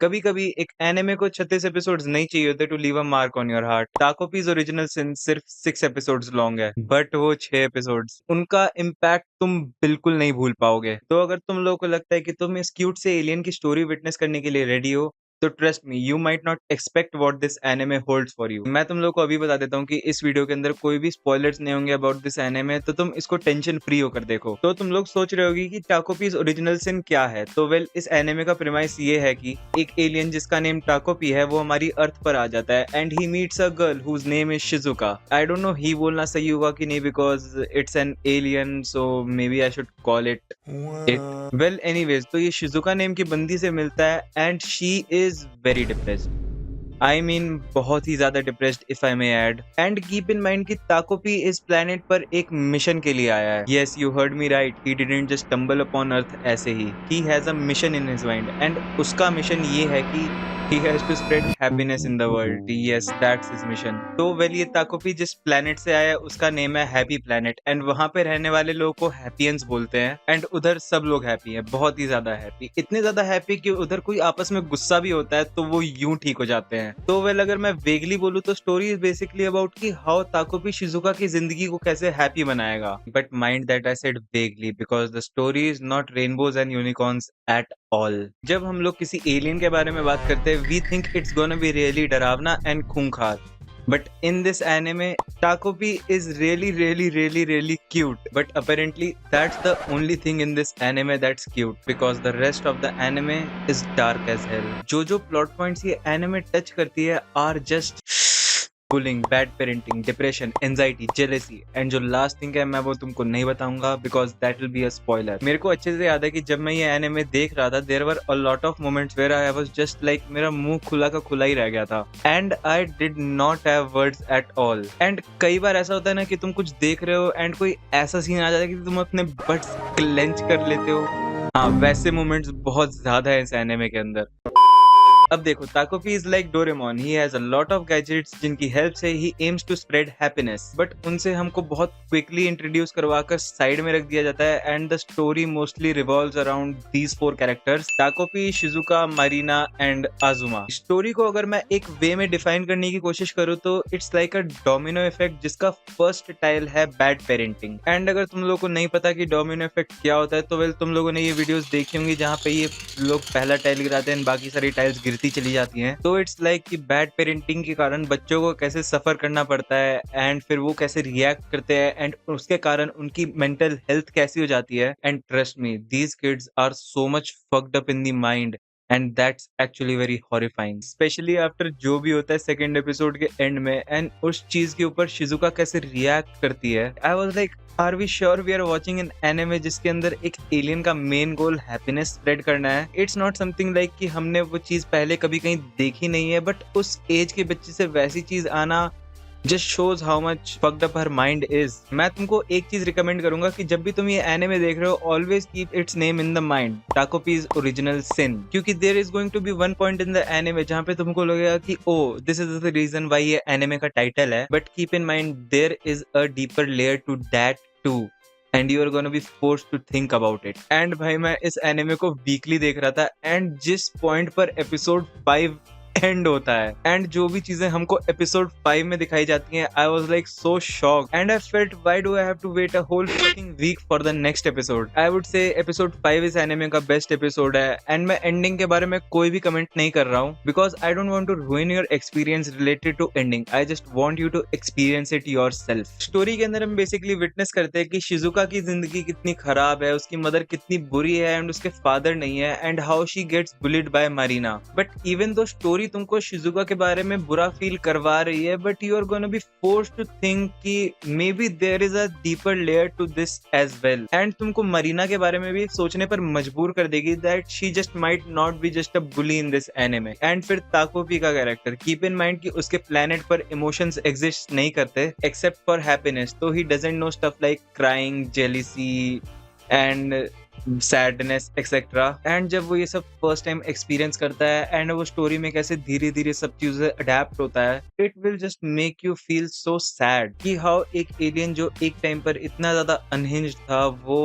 कभी कभी एक एनिमे को 36 एपिसोड्स नहीं चाहिए होते to leave a mark on your heart. Takopi's original sin सिर्फ 6 एपिसोड्स लॉन्ग है, बट वो 6 एपिसोड्स, उनका इम्पैक्ट तुम बिल्कुल नहीं भूल पाओगे। तो अगर तुम लोगों को लगता है कि तुम इस क्यूट से एलियन की स्टोरी विटनेस करने के लिए रेडी हो, तो trust me, you might not expect what this anime holds for you. मैं तुम लोग को अभी बता देता हूँ कि इस वीडियो के अंदर कोई भी स्पॉयलर्स नहीं होंगे अबाउट दिस एनिमे, तो तुम इसको टेंशन फ्री होकर देखो। तो तुम लोग सोच रहे होगी कि टाकोपीज ओरिजिनल सिन क्या है, तो वेल, इस एनिमे का प्रीमाइस ये है कि एक एलियन जिसका नेम टाकोपी है वो हमारी अर्थ पर आ जाता है and he meets a girl whose name is Shizuka. I don't know he बोलना सही होगा कि नहीं, because it's an alien, so maybe I should call it well anyways. तो ये शिजुका नेम की बंदी से मिलता है and she is very depressed. I mean बहुत ही ज्यादा depressed if I may add. And keep in mind कि ताकोपी इस प्लेनेट पर एक मिशन के लिए आया है। Yes, you heard me right, he didn't just stumble upon earth ऐसे ही has a mission in his mind and उसका मिशन ये है कि he has to spread happiness in the world. Yes, that's his mission. तो well, ये ताकोपी जिस planet से आया है उसका नेम है हैप्पी प्लेनेट एंड वहां पे रहने वाले लोगों को हैप्पियंस बोलते हैं एंड उधर सब लोग हैप्पी हैं, बहुत ही ज्यादा हैप्पी, इतने ज्यादा हैप्पी कि उधर कोई आपस में गुस्सा भी होता है तो वो यूं ठीक हो जाते हैं। तो वेल, अगर मैं वेगली बोलूँ तो स्टोरी इज बेसिकली अबाउट कि हाउ ताकोपी शिजुका की जिंदगी को कैसे हैप्पी बनाएगा। But mind that I said vaguely because the story is not rainbows and unicorns at all. जब हम लोग किसी एलियन के बारे में बात करते हैं, we think it's gonna be really डरावना एंड खूंखार, but in this anime Takopi is really cute, but apparently that's the only thing in this anime that's cute because the rest of the anime is dark as hell. जो plot points ये anime touch करती है are just bullying, bad parenting, depression, anxiety, jealousy and जो last thing है मैं वो तुमको नहीं बताऊंगा because that will be a spoiler. मेरे को अच्छे से याद है कि जब मैं ये एनिमे देख रहा था there were a lot of moments where I was just like मेरा मुंह खुला का खुला ही रह गया था and I did not have words at all. and कई बार ऐसा होता है ना कि तुम कुछ देख रहे हो and कोई ऐसा सीन आ जाता है कि तुम अपने बट्स क्लेंच कर लेते हो। हाँ, वैसे मोमेंट्स बहुत ज्यादा है इस एनिमे के अंदर। अब देखो, Takopi is like Doraemon, he has a lot of gadgets जिनकी हेल्प से he aims to spread happiness, but उनसे हमको बहुत क्विकली इंट्रोड्यूस करवाकर साइड में रख दिया जाता है and the story mostly revolves around these 4 characters, Takopi, Shizuka, Marina and Azuma. Story को अगर मैं एक वे में डिफाइन करने की कोशिश करूँ तो it's like a domino effect जिसका फर्स्ट टाइल है बैड पेरेंटिंग। एंड अगर तुम लोगों को नहीं पता कि डोमिनो इफेक्ट क्या होता है तो वेल, तुम लोगों ने ये वीडियोस देखी होंगी जहाँ पे ये लोग पहला टाइल गिराते हैं, बाकी सारी टाइल्स गिरती चली जाती हैं। तो इट्स लाइक कि बैड पेरेंटिंग के कारण बच्चों को कैसे सफर करना पड़ता है एंड फिर वो कैसे रिएक्ट करते हैं एंड उसके कारण उनकी मेंटल हेल्थ कैसी हो जाती है। And trust me, these kids are so much fucked up in the mind and that's actually very horrifying, specially after जो भी होता है सेकेंड एपिसोड के एंड में एंड उस चीज के ऊपर शिजुका कैसे रिएक्ट करती है। I was like, are we sure we are watching an anime जिसके अंदर एक एलियन का मेन गोल हैप्पीनेस स्प्रेड करना है। इट्स नॉट समथिंग लाइक कि हमने वो चीज पहले कभी कहीं देखी नहीं है, बट उस एज के बच्चे से वैसी चीज आना just shows how much fucked up her mind is. मैं तुमको एक चीज रिकमेंड करूंगा कि जब भी तुम ये एनिमे देख रहे हो, always keep its name in the mind, Takopi's Original Sin, क्योंकि there is going to be one point in the anime जहाँ पे तुमको लगेगा कि oh, this is the reason why ये एनिमे का टाइटल है, but keep in mind there is a deeper layer to that too and you are gonna be forced to think about it. And भाई, मैं इस anime को weekly देख रहा था एंड जिस पॉइंट पर एपिसोड 5 एंड होता है एंड जो भी चीजें हमको एपिसोड 5 में दिखाई जाती हैं, I was like so shocked and I felt why do I have to wait a whole fucking week for the next episode. I would say episode 5 इस एनिमे का बेस्ट एपिसोड है एंड मैं ending के बारे में कोई भी comment नहीं कर रहा हूँ because I don't want to ruin your experience related to ending, I just want you to experience it yourself. Story के अंदर हम बेसिकली विटनेस करते हैं कि शिजुका की जिंदगी कितनी खराब है, उसकी मदर कितनी बुरी है एंड उसके फादर नहीं है and how she gets bullied by Marina. But even though story तुमको शिजुका के बारे में बुरा फील करवा रही है, but you are gonna be forced to think कि maybe there is a deeper layer to this as well and तुमको मरीना के बारे में भी सोचने पर मजबूर कर देगी that she just might not be just a bully in this anime. And फिर ताकोपी का कैरेक्टर, कीप इन माइंड कि उसके प्लेनेट पर इमोशंस एग्जिस्ट नहीं करते एक्सेप्ट फॉर हैप्पीनेस, तो he doesn't know stuff like crying, jealousy and sadness etcetera. And जब वो ये सब फर्स्ट टाइम एक्सपीरियंस करता है एंड वो स्टोरी में कैसे धीरे धीरे सब चीजें अडेप्ट होता है, it will just make you feel so sad कि हाउ एक एलियन जो एक टाइम पर इतना ज्यादा अनहिंज्ड था वो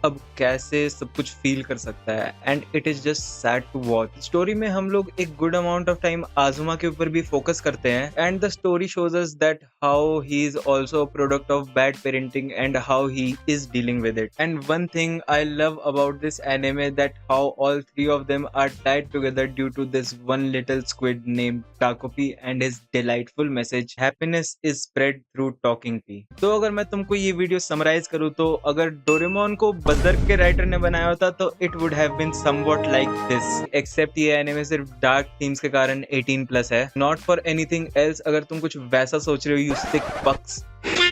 अब कैसे सब कुछ फील कर सकता है। And it is just sad to watch. Story में हम लोग एक good amount of time Azuma के ऊपर भी फोकस करते हैं and the story shows us that how he is also a product of bad parenting and how he is dealing with it. And one thing I love about this anime that how all three of them are tied together due to this one little squid named Takopi and his delightful message happiness is spread through talking tea। तो अगर मैं तुमको ये video summarise करूँ तो अगर Doraemon को बर्ज़र्क के राइटर ने बनाया होता तो it would have been somewhat like this, except ये एनिमे सिर्फ डार्क थीम्स के कारण 18+ है, not for anything else। अगर तुम कुछ वैसा सोच रहे हो you sick fucks।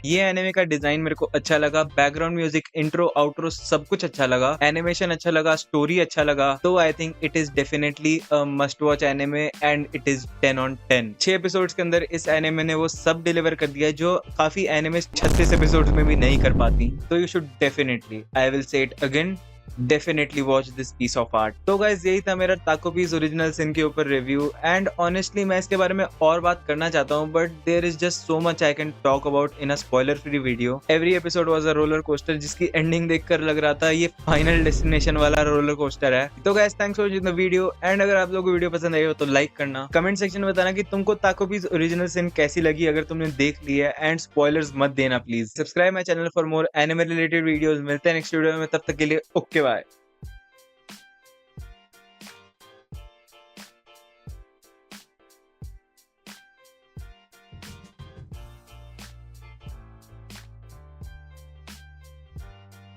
ये एनिमे का डिजाइन मेरे को अच्छा लगा, बैकग्राउंड म्यूजिक, इंट्रो आउट्रो सब कुछ अच्छा लगा, एनिमेशन अच्छा लगा, स्टोरी अच्छा लगा। तो I think it is definitely a must watch anime and it is 10 on 10। 6 episodes के अंदर इस एनिमे ने वो सब डिलीवर कर दिया है जो काफी एनिमे 36 एपिसोड्स में भी नहीं कर पाती। तो you should definitely, I will say it again, definitely watch this piece of art. तो गाइज यही था मेरा ताकोपीज ओरिजिनल सिन के ऊपर रिव्यू एंड ऑनेस्टली मैं इसके बारे में और बात करना चाहता हूँ but there is just so much I can talk about in a spoiler free video. Every episode was a roller coaster जिसकी एंडिंग देखकर लग रहा था ये फाइनल डेस्टिनेशन वाला रोलर कोस्टर है। तो guys thanks for watching the video and अगर आप लोगों को वीडियो पसंद आई हो तो लाइक करना, कमेंट सेक्शन में बताना कि तुमको ताकोपीज ओरिजिनल सिन कैसी लगी अगर तुमने देख ली है एंड स्पॉयलर्स मत देना please. Subscribe my channel for more anime related videos. मिलते हैं नेक्स्ट वीडियो में, तब तक के लिए ओके बाय।